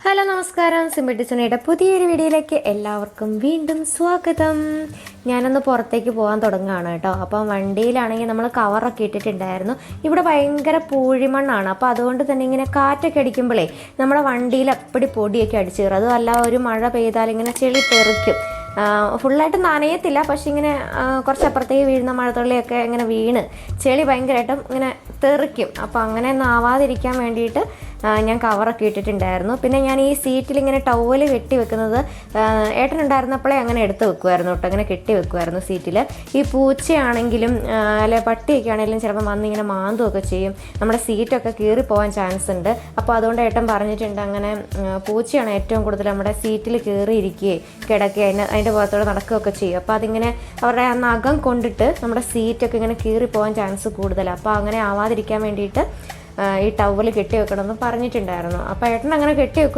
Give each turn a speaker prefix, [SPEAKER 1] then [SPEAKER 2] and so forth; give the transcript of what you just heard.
[SPEAKER 1] Hello നമസ്കാരം, simple ഡിസൈനയുടെ പുതിയൊരു വീഡിയോയിലേക്ക് എല്ലാവർക്കും വീണ്ടും സ്വാഗതം. ഞാനൊന്ന് പുറത്തേക്ക് പോകാൻ തുടങ്ങുകയാണ് കേട്ടോ. അപ്പം വണ്ടിയിലാണെങ്കിൽ നമ്മൾ കവറൊക്കെ ഇട്ടിട്ടുണ്ടായിരുന്നു. ഇവിടെ ഭയങ്കര പൂഴിമണ്ണാണ്. അപ്പോൾ അതുകൊണ്ട് തന്നെ ഇങ്ങനെ കാറ്റൊക്കെ അടിക്കുമ്പോഴേ നമ്മുടെ വണ്ടിയിൽ അപ്പടി പൊടിയൊക്കെ അടിച്ചു കയറും. അതുമല്ല, ഒരു മഴ പെയ്താൽ ഇങ്ങനെ ചെളി തെറിക്കും. ഫുള്ളായിട്ട് നനയത്തില്ല, പക്ഷെ ഇങ്ങനെ കുറച്ചപ്പുറത്തേക്ക് വീഴുന്ന മഴത്തുള്ളിയൊക്കെ ഇങ്ങനെ വീണ് ചെളി ഭയങ്കരമായിട്ടും ഇങ്ങനെ തെറിക്കും. അപ്പോൾ അങ്ങനെ ഒന്നും ആവാതിരിക്കാൻ വേണ്ടിയിട്ട് ഞാൻ കവറൊക്കെ ഇട്ടിട്ടുണ്ടായിരുന്നു. പിന്നെ ഞാൻ ഈ സീറ്റിൽ ഇങ്ങനെ ടവല് കെട്ടി വെക്കുന്നത് ഏട്ടനുണ്ടായിരുന്നപ്പോഴേ അങ്ങനെ എടുത്ത് വെക്കുമായിരുന്നു കേട്ടോ. അങ്ങനെ കെട്ടി വെക്കുമായിരുന്നു സീറ്റിൽ. ഈ പൂച്ചയാണെങ്കിലും അല്ലെ പട്ടിയൊക്കെ ആണെങ്കിലും ചിലപ്പോൾ വന്നിങ്ങനെ മാന്തുമൊക്കെ ചെയ്യും. നമ്മുടെ സീറ്റൊക്കെ കീറിപ്പോകാൻ ചാൻസ് ഉണ്ട്. അപ്പോൾ അതുകൊണ്ട് ഏട്ടൻ പറഞ്ഞിട്ടുണ്ട്, അങ്ങനെ പൂച്ചയാണ് ഏറ്റവും കൂടുതൽ നമ്മുടെ സീറ്റിൽ കയറിയിരിക്കുകയും കിടക്കുകയും അതിൻ്റെ പുറത്തോടെ നടക്കുകയൊക്കെ ചെയ്യും. അപ്പോൾ അതിങ്ങനെ അവരുടെ ആ നഖം കൊണ്ടിട്ട് നമ്മുടെ സീറ്റൊക്കെ ഇങ്ങനെ കീറിപ്പോകാൻ ചാൻസ് കൂടുതലാണ്. അപ്പോൾ അങ്ങനെ ആവാതിരിക്കാൻ വേണ്ടിയിട്ട് ഈ ടവല് കെട്ടി വെക്കണമെന്ന് പറഞ്ഞിട്ടുണ്ടായിരുന്നു. അപ്പോൾ ഏട്ടൻ അങ്ങനെ കെട്ടി വെക്കുക.